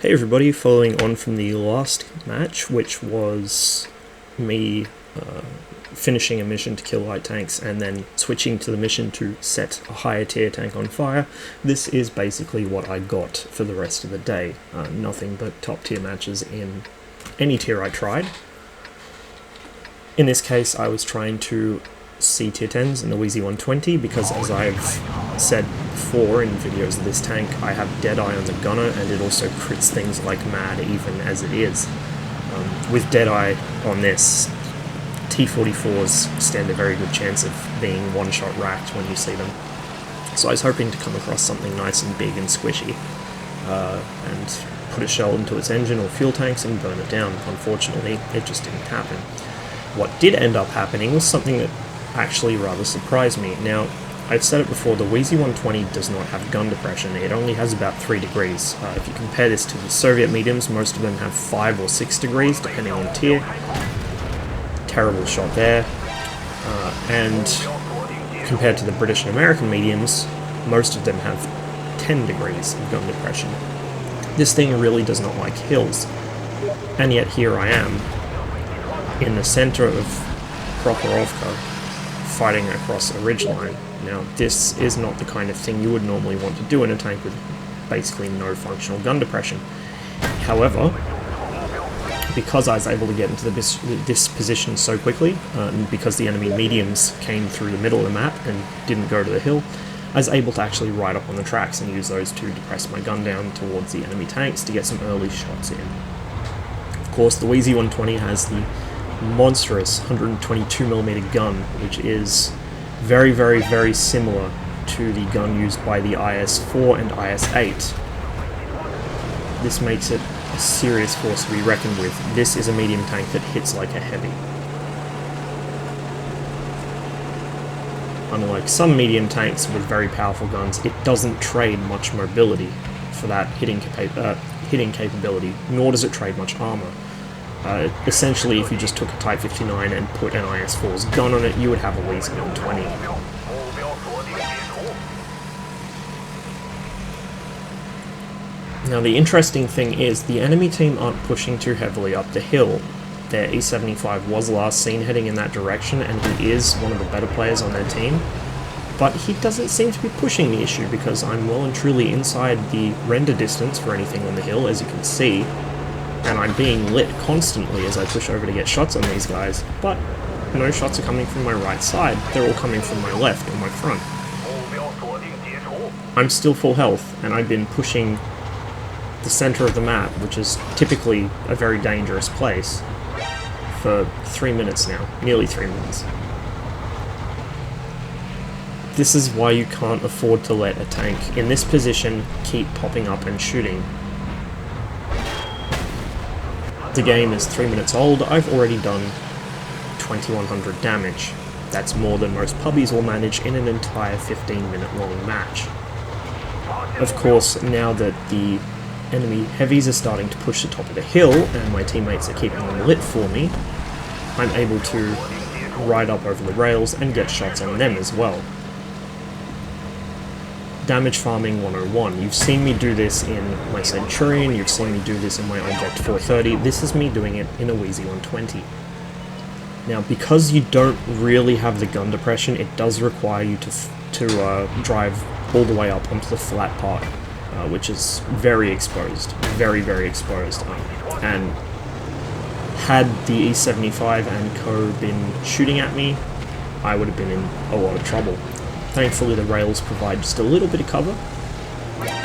Hey everybody, following on from the last match, which was me finishing a mission to kill light tanks and then switching to the mission to set a higher tier tank on fire. This is basically what I got for the rest of the day. Nothing but top tier matches in any tier I tried. In this case I was trying to see tier 10s in the Wheezy 120 because, as I've said before in videos of this tank, I have Deadeye on the gunner and it also crits things like mad even as it is. With Deadeye on this, T-44s stand a very good chance of being one-shot racked when you see them. So I was hoping to come across something nice and big and squishy and put a shell into its engine or fuel tanks and burn it down. Unfortunately, it just didn't happen. What did end up happening was something that actually rather surprised me. Now, I've said it before, the Wheezy 120 does not have gun depression, it only has about 3 degrees. If you compare this to the Soviet mediums, most of them have 5 or 6 degrees, depending on tier. Terrible shot there. And compared to the British and American mediums, most of them have 10 degrees of gun depression. This thing really does not like hills, and yet here I am, in the center of Prokhorovka, fighting across a ridgeline. Now, this is not the kind of thing you would normally want to do in a tank with basically no functional gun depression. However, because I was able to get into this position so quickly, and because the enemy mediums came through the middle of the map and didn't go to the hill, I was able to actually ride up on the tracks and use those to depress my gun down towards the enemy tanks to get some early shots in. Of course, the Wheezy 120 has the monstrous 122mm gun, which is very, very, very similar to the gun used by the IS-4 and IS-8. This makes it a serious force to be reckoned with. This is a medium tank that hits like a heavy. Unlike some medium tanks with very powerful guns, it doesn't trade much mobility for that hitting capability, nor does it trade much armor. Essentially, if you just took a Type 59 and put an IS-4's gun on it, you would have a Wheezy 120. Now, the interesting thing is, the enemy team aren't pushing too heavily up the hill. Their E75 was last seen heading in that direction, and he is one of the better players on their team. But he doesn't seem to be pushing the issue, because I'm well and truly inside the render distance for anything on the hill, as you can see. And I'm being lit constantly as I push over to get shots on these guys, but no shots are coming from my right side, they're all coming from my left or my front. I'm still full health, and I've been pushing the center of the map, which is typically a very dangerous place, for 3 minutes now, nearly 3 minutes. This is why you can't afford to let a tank in this position keep popping up and shooting. The game is 3 minutes old. I've already done 2100 damage. That's more than most pubbies will manage in an entire 15-minute long match. Of course, now that the enemy heavies are starting to push the top of the hill, and my teammates are keeping them lit for me, I'm able to ride up over the rails and get shots on them as well. Damage farming 101. You've seen me do this in my Centurion, you've seen me do this in my Object 430, this is me doing it in a Wheezy 120. Now, because you don't really have the gun depression, it does require you to drive all the way up onto the flat part, which is very exposed, very, very exposed. And had the E75 and co been shooting at me, I would have been in a lot of trouble. Thankfully, the rails provide just a little bit of cover,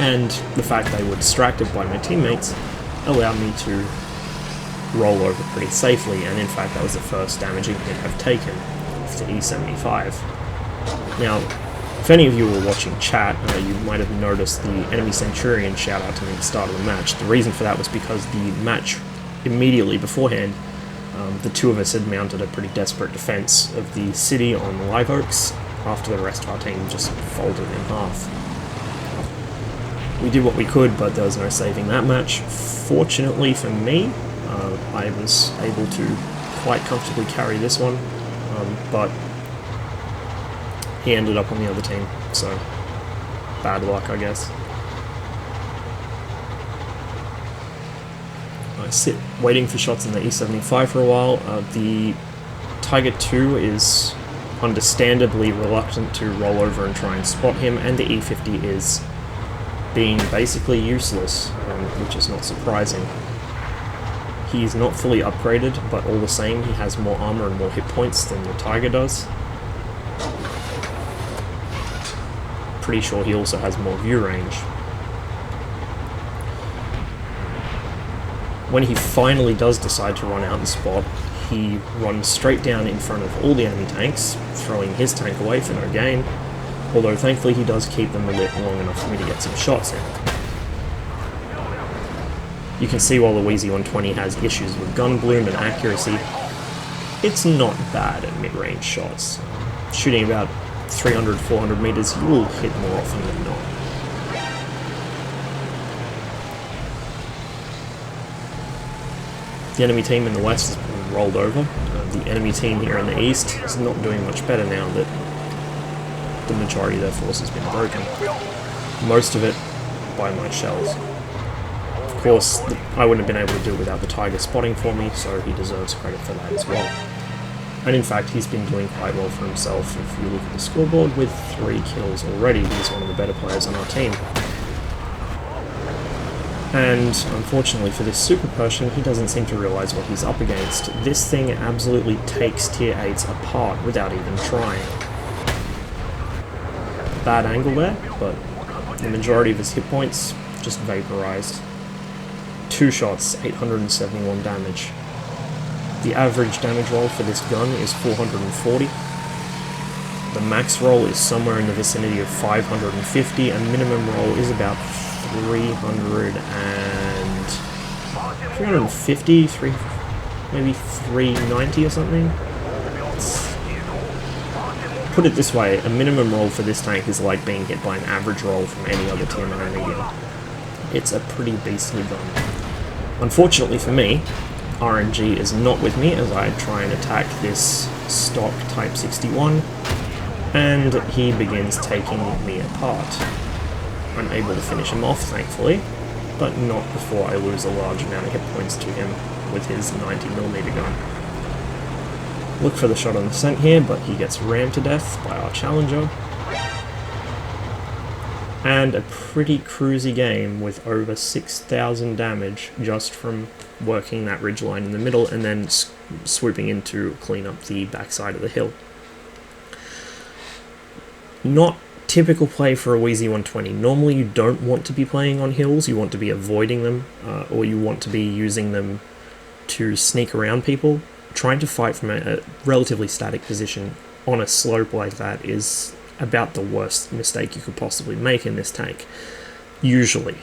and the fact they were distracted by my teammates allowed me to roll over pretty safely, and in fact that was the first damaging hit I've taken with the E75. Now, if any of you were watching chat, you might have noticed the enemy Centurion shout out to me at the start of the match. The reason for that was because the match immediately beforehand, the two of us had mounted a pretty desperate defense of the city on Live Oaks, after the rest of our team just folded in half. We did what we could, but there was no saving that match. Fortunately for me, I was able to quite comfortably carry this one, but he ended up on the other team, so bad luck, I guess. I sit waiting for shots in the E75 for a while. The Tiger 2 is understandably reluctant to roll over and try and spot him, and the E50 is being basically useless, which is not surprising. He's not fully upgraded, but all the same, he has more armor and more hit points than the Tiger does. Pretty sure he also has more view range. When he finally does decide to run out and spot, he runs straight down in front of all the enemy tanks, throwing his tank away for no gain, although thankfully he does keep them lit long enough for me to get some shots in. You can see while the Wheezy 120 has issues with gun bloom and accuracy, it's not bad at mid-range shots. Shooting about 300, 400 meters, you will hit more often than not. The enemy team in the west has been rolled over. The enemy team here in the east is not doing much better now that the majority of their force has been broken. Most of it by my shells. Of course, I wouldn't have been able to do it without the Tiger spotting for me, so he deserves credit for that as well. And in fact, he's been doing quite well for himself. If you look at the scoreboard, with 3 kills already, he's one of the better players on our team. And unfortunately for this super Persian, he doesn't seem to realise what he's up against. This thing absolutely takes tier 8s apart without even trying. Bad angle there, but the majority of his hit points just vaporised. 2 shots, 871 damage. The average damage roll for this gun is 440. The max roll is somewhere in the vicinity of 550, and minimum roll is about 350, maybe 390 or something. Put it this way, a minimum roll for this tank is like being hit by an average roll from any other tier 9 medium. It's a pretty beastly gun. Unfortunately for me, RNG is not with me as I try and attack this stock Type 61, and he begins taking me apart. I'm able to finish him off, thankfully, but not before I lose a large amount of hit points to him with his 90mm gun. Look for the shot on the scent here, but he gets rammed to death by our challenger. And a pretty cruisy game with over 6,000 damage just from working that ridgeline in the middle and then swooping in to clean up the backside of the hill. Not typical play for a Wheezy 120. Normally you don't want to be playing on hills, you want to be avoiding them, or you want to be using them to sneak around people. Trying to fight from a relatively static position on a slope like that is about the worst mistake you could possibly make in this tank. Usually.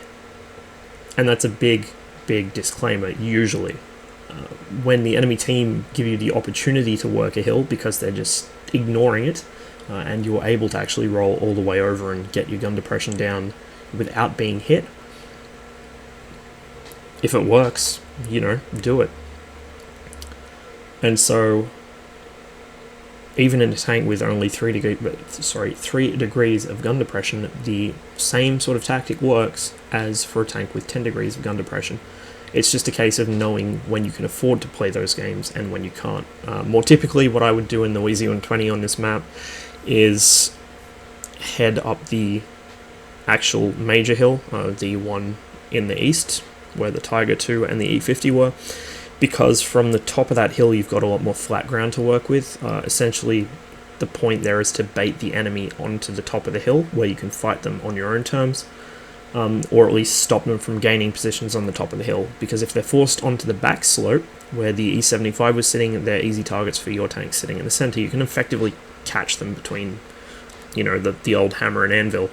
And that's a big disclaimer, usually. When the enemy team give you the opportunity to work a hill because they're just ignoring it, and you're able to actually roll all the way over and get your gun depression down without being hit, if it works, do it. And so, even in a tank with only 3 degrees of gun depression, the same sort of tactic works as for a tank with 10 degrees of gun depression. It's just a case of knowing when you can afford to play those games and when you can't. More typically, what I would do in the Wheezy 120 on this map is head up the actual major hill, the one in the east, where the Tiger 2 and the E50 were, because from the top of that hill you've got a lot more flat ground to work with. Essentially, the point there is to bait the enemy onto the top of the hill, where you can fight them on your own terms, or at least stop them from gaining positions on the top of the hill, because if they're forced onto the back slope, where the E75 was sitting, they're easy targets for your tank sitting in the center. You can effectively catch them between, the old hammer and anvil.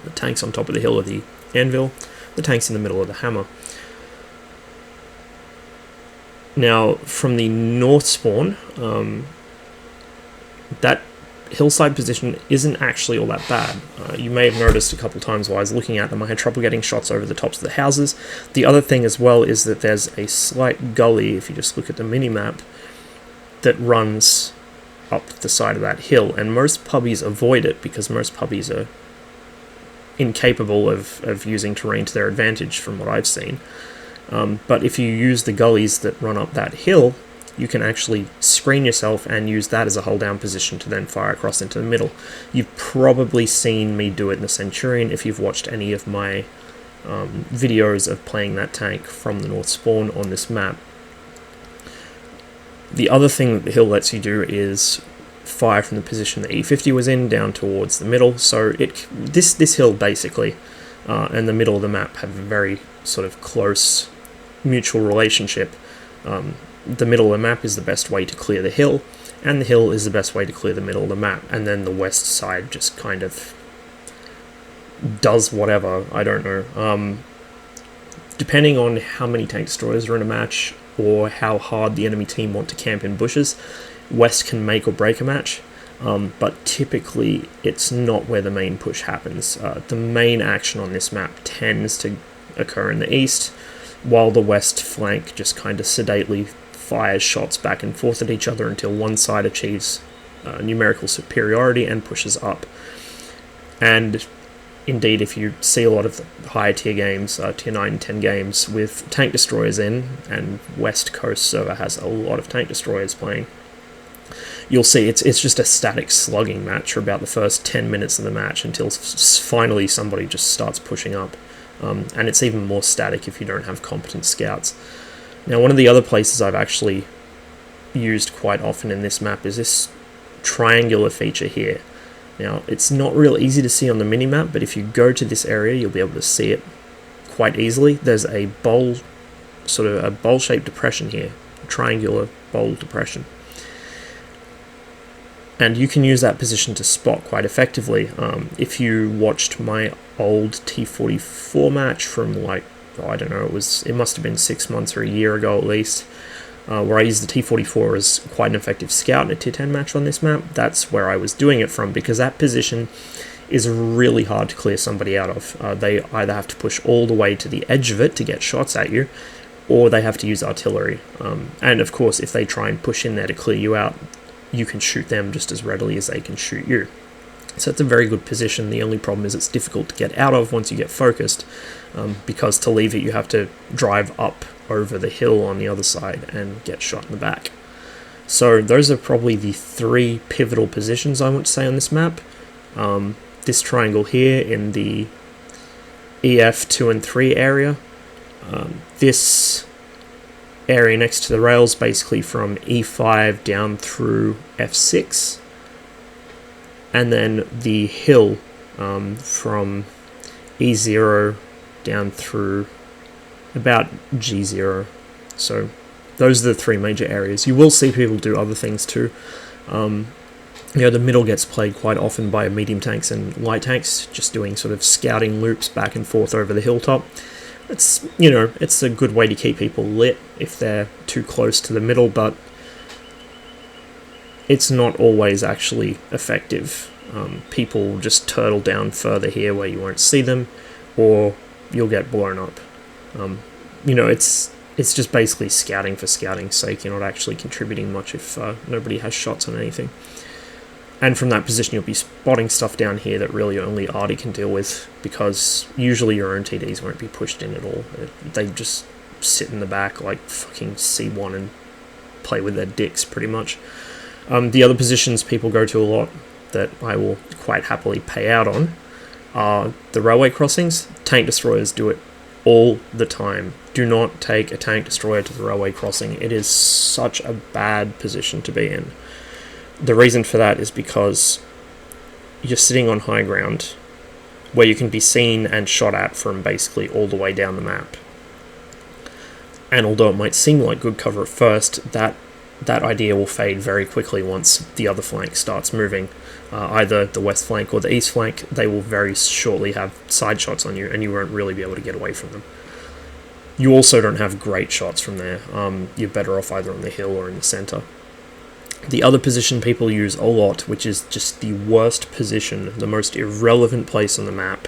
The tanks on top of the hill are the anvil, the tanks in the middle are the hammer. Now, from the north spawn, that hillside position isn't actually all that bad. You may have noticed a couple times while I was looking at them, I had trouble getting shots over the tops of the houses. The other thing as well is that there's a slight gully, if you just look at the mini-map, that runs up the side of that hill, and most pubbies avoid it because most pubbies are incapable of using terrain to their advantage from what I've seen. But if you use the gullies that run up that hill, you can actually screen yourself and use that as a hold down position to then fire across into the middle. You've probably seen me do it in the Centurion if you've watched any of my videos of playing that tank from the North Spawn on this map. The other thing that the hill lets you do is fire from the position that E50 was in down towards the middle. So this hill basically and the middle of the map have a very sort of close mutual relationship. The middle of the map is the best way to clear the hill, and the hill is the best way to clear the middle of the map, and then the west side just kind of does whatever, I don't know. Depending on how many tank destroyers are in a match, or how hard the enemy team want to camp in bushes, west can make or break a match, but typically it's not where the main push happens. The main action on this map tends to occur in the east, while the west flank just kind of sedately fires shots back and forth at each other until one side achieves numerical superiority and pushes up. And indeed, if you see a lot of the higher tier games, tier 9 and 10 games with tank destroyers in, and West Coast server has a lot of tank destroyers playing, you'll see it's just a static slugging match for about the first 10 minutes of the match until finally somebody just starts pushing up. And it's even more static if you don't have competent scouts. Now, one of the other places I've actually used quite often in this map is this triangular feature here. Now, it's not real easy to see on the minimap, but if you go to this area, you'll be able to see it quite easily. There's a bowl-shaped depression here, a triangular bowl depression. And you can use that position to spot quite effectively. If you watched my old T44 match from, like, I don't know, it must have been 6 months or a year ago at least, where I used the T44 as quite an effective scout in a tier 10 match on this map, that's where I was doing it from, because that position is really hard to clear somebody out of. They either have to push all the way to the edge of it to get shots at you, or they have to use artillery. And of course, if they try and push in there to clear you out, you can shoot them just as readily as they can shoot you. So it's a very good position. The only problem is it's difficult to get out of once you get focused, because to leave it you have to drive up over the hill on the other side and get shot in the back. So those are probably the three pivotal positions I want to say on this map. This triangle here in the EF 2 and 3 area, this area next to the rails basically from E5 down through F6, and then the hill from E0 down through about G0. So those are the three major areas. You will see people do other things too. The middle gets played quite often by medium tanks and light tanks, just doing sort of scouting loops back and forth over the hilltop. It's a good way to keep people lit if they're too close to the middle, but it's not always actually effective. People just turtle down further here where you won't see them, or you'll get blown up. It's just basically scouting for scouting's sake. You're not actually contributing much if nobody has shots on anything. And from that position, you'll be spotting stuff down here that really only Artie can deal with, because usually your own TDs won't be pushed in at all. They just sit in the back like fucking C1 and play with their dicks, pretty much. The other positions people go to a lot that I will quite happily pay out on are the railway crossings. Tank destroyers do it all the time. Do not take a tank destroyer to the railway crossing. It is such a bad position to be in. The reason for that is because you're sitting on high ground where you can be seen and shot at from basically all the way down the map. And although it might seem like good cover at first, that idea will fade very quickly once the other flank starts moving. Either the west flank or the east flank, they will very shortly have side shots on you, and you won't really be able to get away from them. You also don't have great shots from there. You're better off either on the hill or in the center. The other position people use a lot, which is just the worst position, the most irrelevant place on the map,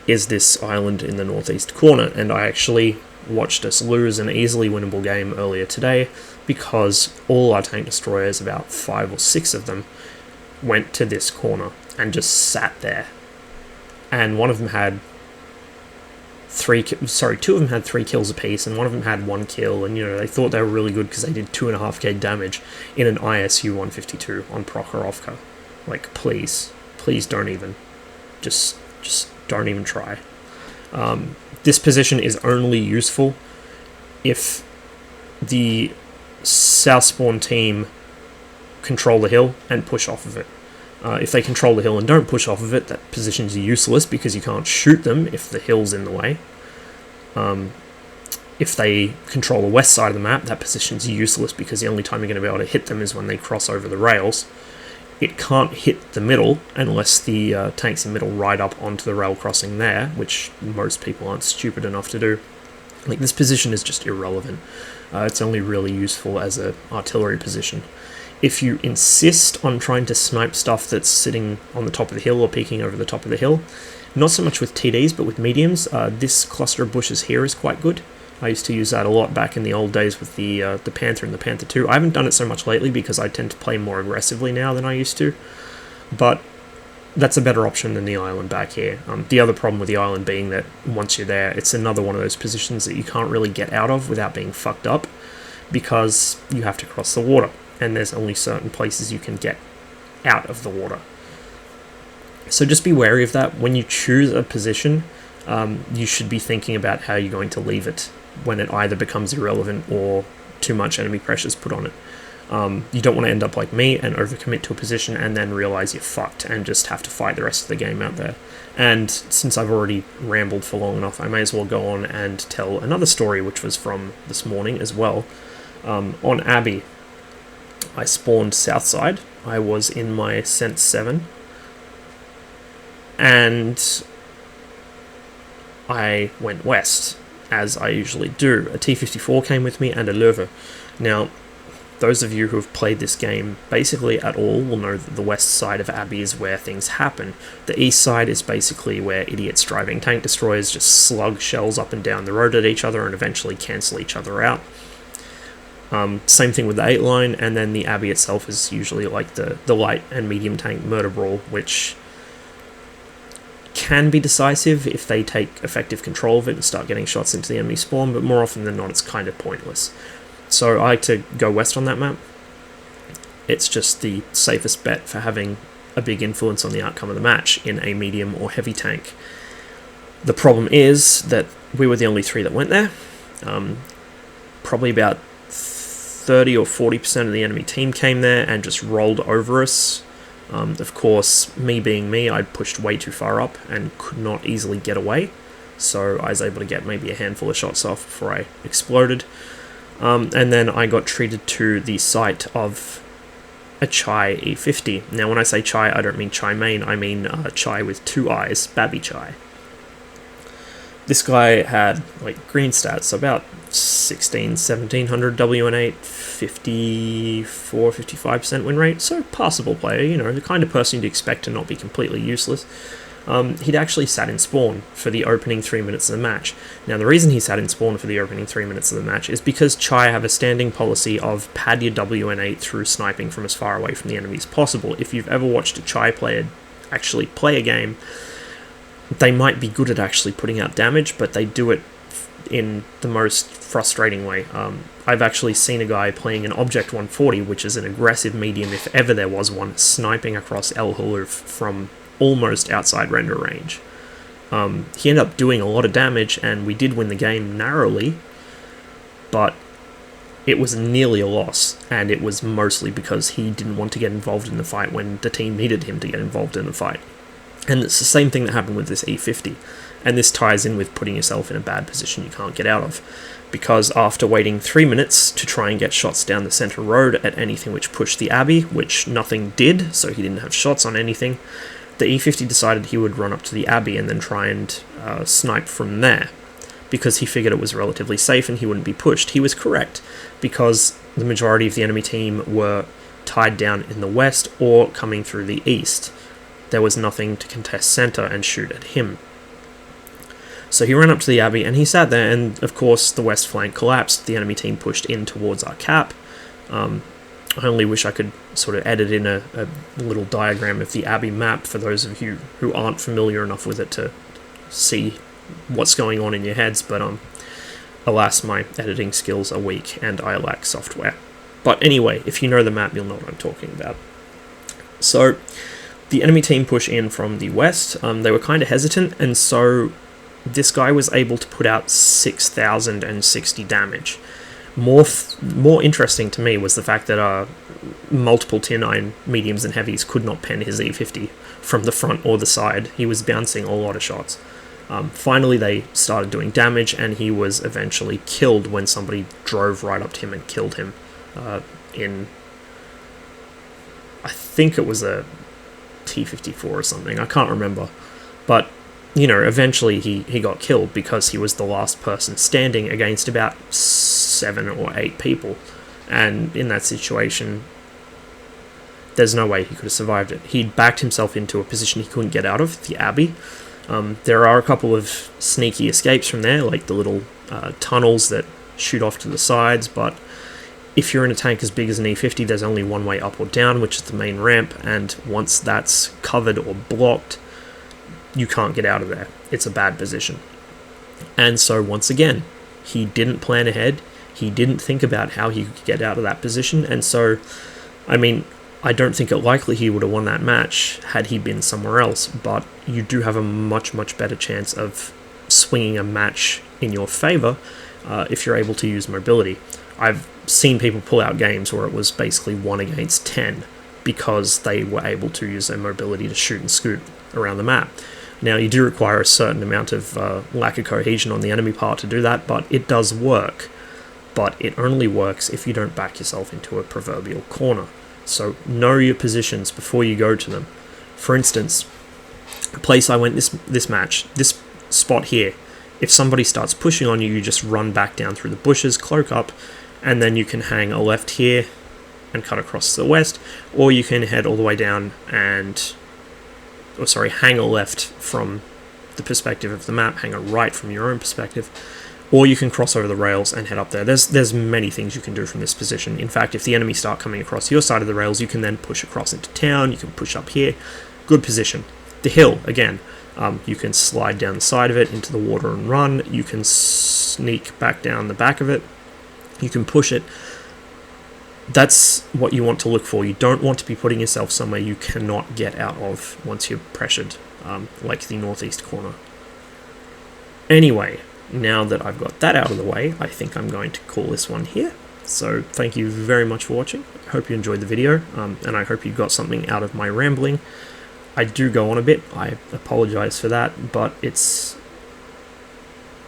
is this island in the northeast corner. And I actually watched us lose an easily winnable game earlier today because all our tank destroyers, about 5 or 6 of them, went to this corner and just sat there. And one of them had two of them had 3 kills apiece, and one of them had 1 kill, and they thought they were really good because they did 2.5k damage in an ISU 152 on Prokhorovka. Like, please don't even, just don't even try. This position is only useful if the south spawn team control the hill and push off of it. If they control the hill and don't push off of it, that position's useless because you can't shoot them if the hill's in the way. If they control the west side of the map, that position's useless because the only time you're going to be able to hit them is when they cross over the rails. It can't hit the middle unless the tanks in the middle ride up onto the rail crossing there, which most people aren't stupid enough to do. Like, this position is just irrelevant. It's only really useful as an artillery position. If you insist on trying to snipe stuff that's sitting on the top of the hill or peeking over the top of the hill, not so much with TDs, but with mediums, this cluster of bushes here is quite good. I used to use that a lot back in the old days with the Panther and the Panther 2. I haven't done it so much lately because I tend to play more aggressively now than I used to, but that's a better option than the island back here. The other problem with the island being that once you're there, it's another one of those positions that you can't really get out of without being fucked up because you have to cross the water, and there's only certain places you can get out of the water. So just be wary of that. When you choose a position, you should be thinking about how you're going to leave it when it either becomes irrelevant or too much enemy pressure is put on it. You don't want to end up like me and overcommit to a position and then realize you're fucked and just have to fight the rest of the game out there. And since I've already rambled for long enough, I may as well go on and tell another story, which was from this morning as well. On Abbey, I spawned south side. I was in my Cent 7, and I went west, as I usually do. A T-54 came with me and a Löwe. Now, those of you who have played this game basically at all will know that the west side of Abbey is where things happen. The east side is basically where idiots driving tank destroyers just slug shells up and down the road at each other and eventually cancel each other out. Same thing with the 8 line, and then the Abbey itself is usually like the light and medium tank murder brawl, which can be decisive if they take effective control of it and start getting shots into the enemy spawn, but more often than not it's kind of pointless. So I like to go west on that map. It's just the safest bet for having a big influence on the outcome of the match in a medium or heavy tank. The problem is that we were the only 3 that went there. Probably about 30 or 40% of the enemy team came there and just rolled over us. Of course, me being me, I pushed way too far up and could not easily get away, so I was able to get maybe a handful of shots off before I exploded. And then I got treated to the site of a Chai E50. Now when I say Chai, I don't mean Chai main, I mean Chai with 2 eyes, Babby Chai. This guy had like green stats, so about 1700 WN8, 54-55% win rate, so passable player, the kind of person you'd expect to not be completely useless. He'd actually sat in spawn for the opening 3 minutes of the match. Now the reason he sat in spawn for the opening 3 minutes of the match is because Chai have a standing policy of pad your WN8 through sniping from as far away from the enemy as possible. If you've ever watched a Chai player actually play a game, they might be good at actually putting out damage, but they do it in the most frustrating way. I've actually seen a guy playing an Object 140, which is an aggressive medium if ever there was one, sniping across El Haluf from almost outside render range. He ended up doing a lot of damage, and we did win the game narrowly, but it was nearly a loss, and it was mostly because he didn't want to get involved in the fight when the team needed him to get involved in the fight. And it's the same thing that happened with this E50, and this ties in with putting yourself in a bad position you can't get out of, because after waiting 3 minutes to try and get shots down the centre road at anything which pushed the Abbey, which nothing did, so he didn't have shots on anything, the E50 decided he would run up to the Abbey and then try and snipe from there, because he figured it was relatively safe and he wouldn't be pushed. He was correct, because the majority of the enemy team were tied down in the west or coming through the east. There was nothing to contest centre and shoot at him. So he ran up to the Abbey and he sat there, and of course the west flank collapsed. The enemy team pushed in towards our cap. I only wish I could sort of edit in a little diagram of the Abbey map for those of you who aren't familiar enough with it to see what's going on in your heads, but alas, my editing skills are weak and I lack software. But anyway, if you know the map, you'll know what I'm talking about. So the enemy team push in from the west. They were kind of hesitant, and so this guy was able to put out 6,060 damage. More interesting to me was the fact that multiple tier 9 mediums and heavies could not pen his E50 from the front or the side. He was bouncing a lot of shots. Finally, they started doing damage, and he was eventually killed when somebody drove right up to him and killed him in, I think it was a T-54 or something, I can't remember. But, you know, eventually he got killed because he was the last person standing against about 7 or 8 people. And in that situation, there's no way he could have survived it. He'd backed himself into a position he couldn't get out of, the Abbey. There are a couple of sneaky escapes from there, like the little tunnels that shoot off to the sides, but if you're in a tank as big as an E50, there's only one way up or down, which is the main ramp, and once that's covered or blocked, you can't get out of there. It's a bad position. And so once again, he didn't plan ahead, he didn't think about how he could get out of that position, and so, I mean, I don't think it likely he would have won that match had he been somewhere else, but you do have a much, much better chance of swinging a match in your favour if you're able to use mobility. I've seen people pull out games where it was basically 1 against 10 because they were able to use their mobility to shoot and scoot around the map. Now, you do require a certain amount of lack of cohesion on the enemy part to do that, but it does work. But it only works if you don't back yourself into a proverbial corner. So know your positions before you go to them. For instance, the place I went this match, this spot here, if somebody starts pushing on you, you just run back down through the bushes, cloak up, and then you can hang a left here and cut across to the west, or you can head all the way down and, hang a left from the perspective of the map, hang a right from your own perspective, or you can cross over the rails and head up there. There's many things you can do from this position. In fact, if the enemy start coming across your side of the rails, you can then push across into town, you can push up here. Good position. The hill, again, you can slide down the side of it into the water and run, you can sneak back down the back of it, you can push it. That's what you want to look for. You don't want to be putting yourself somewhere you cannot get out of once you're pressured, like the northeast corner. Anyway, now that I've got that out of the way, I think I'm going to call this one here. So thank you very much for watching. I hope you enjoyed the video, and I hope you got something out of my rambling. I do go on a bit, I apologize for that, but it's,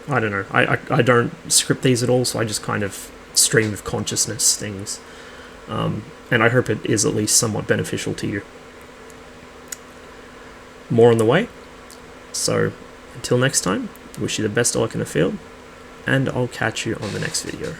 I don't know, I don't script these at all, so I just kind of stream of consciousness things, and I hope it is at least somewhat beneficial to you. More on the way, so until next time, wish you the best of luck in the field, and I'll catch you on the next video.